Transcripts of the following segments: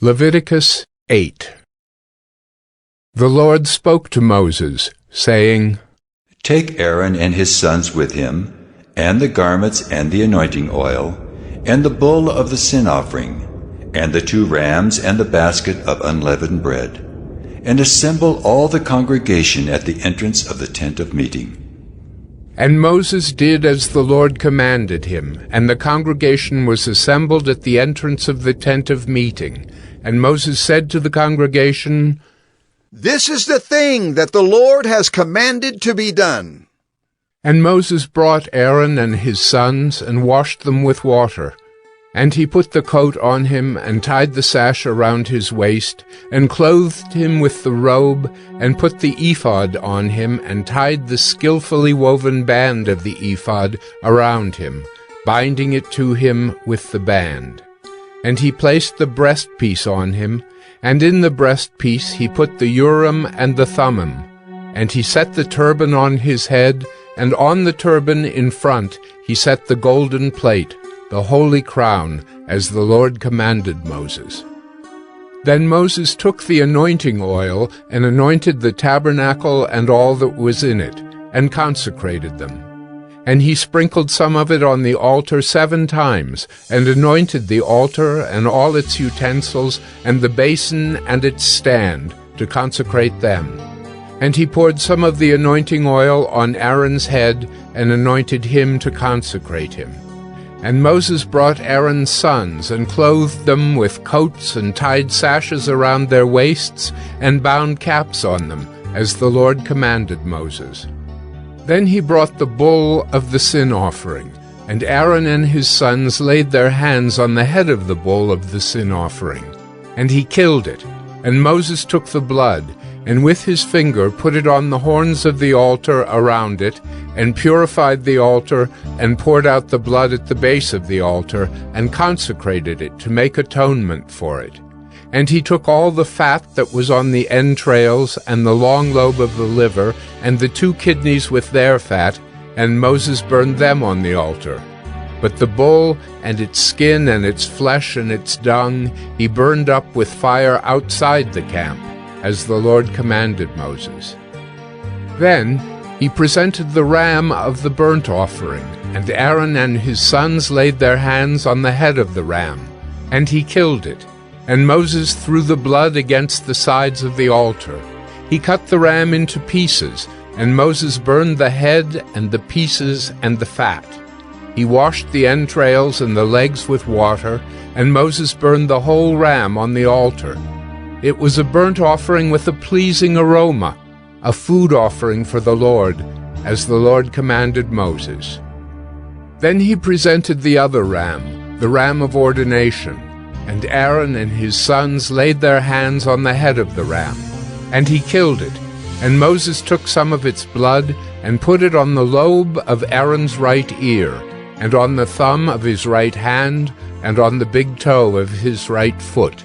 Leviticus 8. The Lord spoke to Moses, saying, Take Aaron and his sons with him, and the garments and the anointing oil, and the bull of the sin offering, and the 2 rams and the basket of unleavened bread, and assemble all the congregation at the entrance of the tent of meeting. And Moses did as the Lord commanded him, and the congregation was assembled at the entrance of the tent of meeting. And Moses said to the congregation, This is the thing that the Lord has commanded to be done. And Moses brought Aaron and his sons, and washed them with water. And he put the coat on him, and tied the sash around his waist, and clothed him with the robe, and put the ephod on him, and tied the skillfully woven band of the ephod around him, binding it to him with the band. And he placed the breastpiece on him, and in the breastpiece he put the Urim and the Thummim. And he set the turban on his head, and on the turban in front he set the golden plate, the holy crown, as the Lord commanded Moses. Then Moses took the anointing oil, and anointed the tabernacle and all that was in it, and consecrated them. And he sprinkled some of it on the altar 7 times, and anointed the altar and all its utensils, and the basin and its stand, to consecrate them. And he poured some of the anointing oil on Aaron's head, and anointed him to consecrate him. And Moses brought Aaron's sons, and clothed them with coats, and tied sashes around their waists, and bound caps on them, as the Lord commanded Moses. Then he brought the bull of the sin offering, and Aaron and his sons laid their hands on the head of the bull of the sin offering. And he killed it, and Moses took the blood, and with his finger put it on the horns of the altar around it, and purified the altar, and poured out the blood at the base of the altar, and consecrated it to make atonement for it. And he took all the fat that was on the entrails, and the long lobe of the liver, and the 2 kidneys with their fat, and Moses burned them on the altar. But the bull, and its skin, and its flesh, and its dung, he burned up with fire outside the camp, as the Lord commanded Moses. Then he presented the ram of the burnt offering, and Aaron and his sons laid their hands on the head of the ram, and he killed it. And Moses threw the blood against the sides of the altar. He cut the ram into pieces, and Moses burned the head and the pieces and the fat. He washed the entrails and the legs with water, and Moses burned the whole ram on the altar. It was a burnt offering with a pleasing aroma, a food offering for the Lord, as the Lord commanded Moses. Then he presented the other ram, the ram of ordination, and Aaron and his sons laid their hands on the head of the ram. And he killed it, and Moses took some of its blood, and put it on the lobe of Aaron's right ear, and on the thumb of his right hand, and on the big toe of his right foot.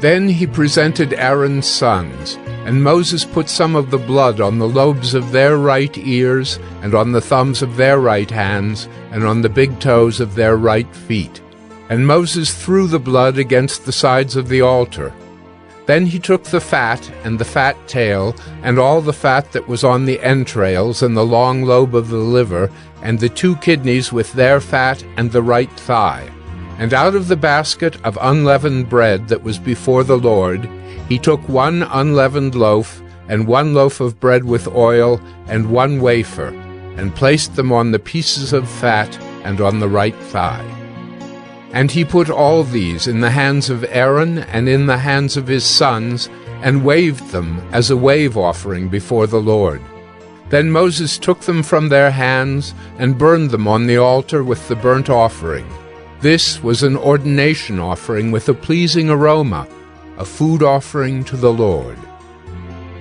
Then he presented Aaron's sons, and Moses put some of the blood on the lobes of their right ears, and on the thumbs of their right hands, and on the big toes of their right feet. And Moses threw the blood against the sides of the altar. Then he took the fat, and the fat tail, and all the fat that was on the entrails, and the long lobe of the liver, and the 2 kidneys with their fat, and the right thigh. And out of the basket of unleavened bread that was before the Lord, he took 1 unleavened loaf, and 1 loaf of bread with oil, and 1 wafer, and placed them on the pieces of fat, and on the right thigh. And he put all these in the hands of Aaron and in the hands of his sons, and waved them as a wave offering before the Lord. Then Moses took them from their hands, and burned them on the altar with the burnt offering. This was an ordination offering with a pleasing aroma, a food offering to the Lord.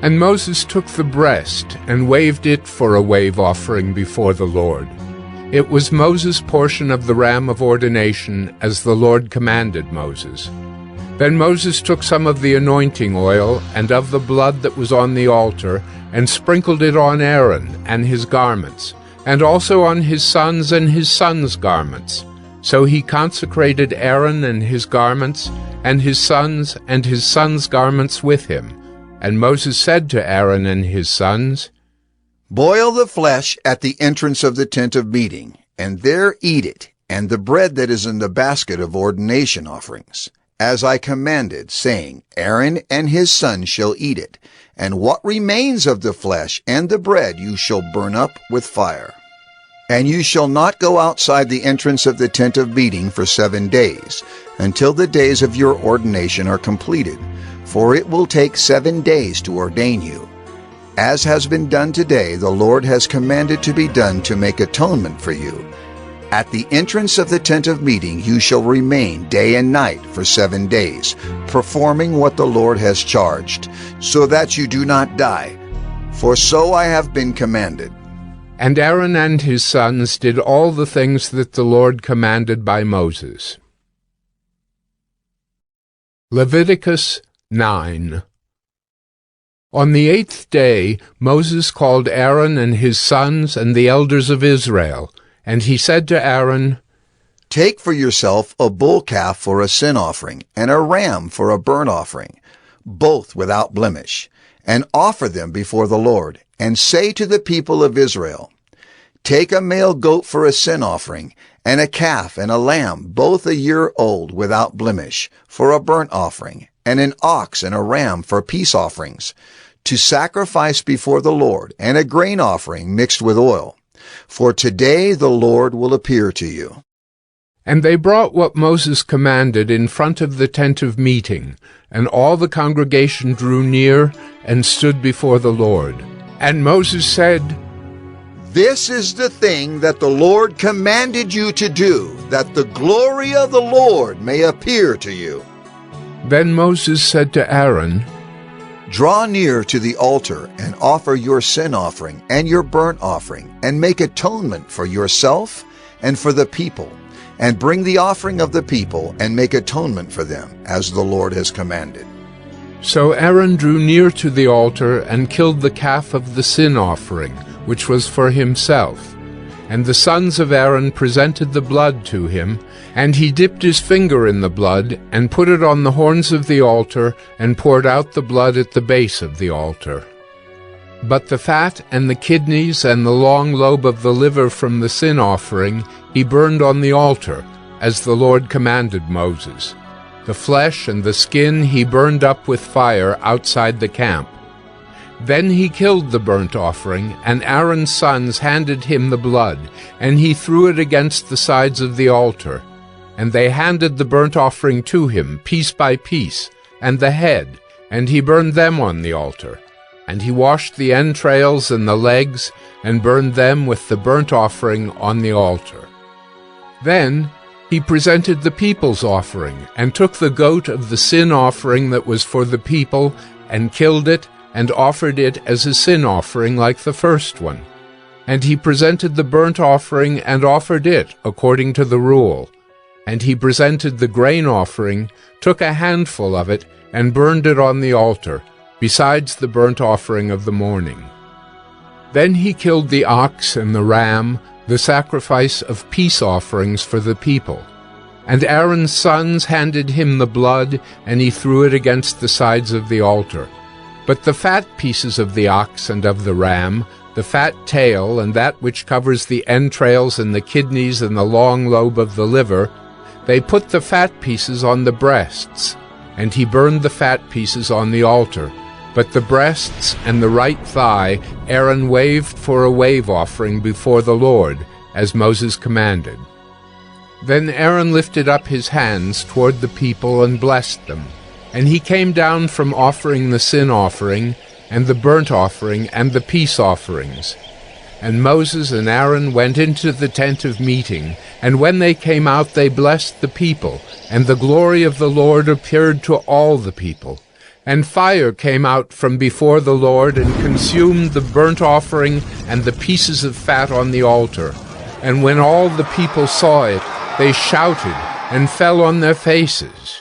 And Moses took the breast, and waved it for a wave offering before the Lord. It was Moses' portion of the ram of ordination, as the Lord commanded Moses. Then Moses took some of the anointing oil, and of the blood that was on the altar, and sprinkled it on Aaron and his garments, and also on his sons and his sons' garments. So he consecrated Aaron and his garments, and his sons' garments with him. And Moses said to Aaron and his sons, Boil the flesh at the entrance of the tent of meeting, and there eat it, and the bread that is in the basket of ordination offerings, as I commanded, saying, Aaron and his sons shall eat it, and what remains of the flesh and the bread you shall burn up with fire. And you shall not go outside the entrance of the tent of meeting for 7 days, until the days of your ordination are completed, for it will take 7 days to ordain you. As has been done today, the Lord has commanded to be done to make atonement for you. At the entrance of the tent of meeting you shall remain day and night for 7 days, performing what the Lord has charged, so that you do not die. For so I have been commanded. And Aaron and his sons did all the things that the Lord commanded by Moses. Leviticus 9. On the 8th day Moses called Aaron and his sons and the elders of Israel, and he said to Aaron, Take for yourself a bull calf for a sin offering, and a ram for a burnt offering, both without blemish, and offer them before the Lord, and say to the people of Israel, Take a male goat for a sin offering, and a calf and a lamb, both a year old, without blemish, for a burnt offering, and an ox and a ram for peace offerings, to sacrifice before the Lord, and a grain offering mixed with oil. For today the Lord will appear to you. And they brought what Moses commanded in front of the tent of meeting, and all the congregation drew near and stood before the Lord. And Moses said, This is the thing that the Lord commanded you to do, that the glory of the Lord may appear to you. Then Moses said to Aaron, Draw near to the altar and offer your sin offering and your burnt offering, and make atonement for yourself and for the people, and bring the offering of the people and make atonement for them, as the Lord has commanded. So Aaron drew near to the altar and killed the calf of the sin offering, which was for himself. And the sons of Aaron presented the blood to him, and he dipped his finger in the blood, and put it on the horns of the altar, and poured out the blood at the base of the altar. But the fat and the kidneys and the long lobe of the liver from the sin offering he burned on the altar, as the Lord commanded Moses. The flesh and the skin he burned up with fire outside the camp. Then he killed the burnt offering, and Aaron's sons handed him the blood, and he threw it against the sides of the altar. And they handed the burnt offering to him, piece by piece, and the head, and he burned them on the altar. And he washed the entrails and the legs, and burned them with the burnt offering on the altar. Then he presented the people's offering, and took the goat of the sin offering that was for the people, and killed it, and offered it as a sin offering like the first one. And he presented the burnt offering, and offered it according to the rule. And he presented the grain offering, took a handful of it, and burned it on the altar, besides the burnt offering of the morning. Then he killed the ox and the ram, the sacrifice of peace offerings for the people. And Aaron's sons handed him the blood, and he threw it against the sides of the altar. But the fat pieces of the ox and of the ram, the fat tail, and that which covers the entrails and the kidneys and the long lobe of the liver, they put the fat pieces on the breasts, and he burned the fat pieces on the altar. But the breasts and the right thigh Aaron waved for a wave offering before the Lord, as Moses commanded. Then Aaron lifted up his hands toward the people and blessed them. And he came down from offering the sin offering, and the burnt offering, and the peace offerings. And Moses and Aaron went into the tent of meeting, and when they came out they blessed the people, and the glory of the Lord appeared to all the people. And fire came out from before the Lord, and consumed the burnt offering and the pieces of fat on the altar. And when all the people saw it, they shouted and fell on their faces.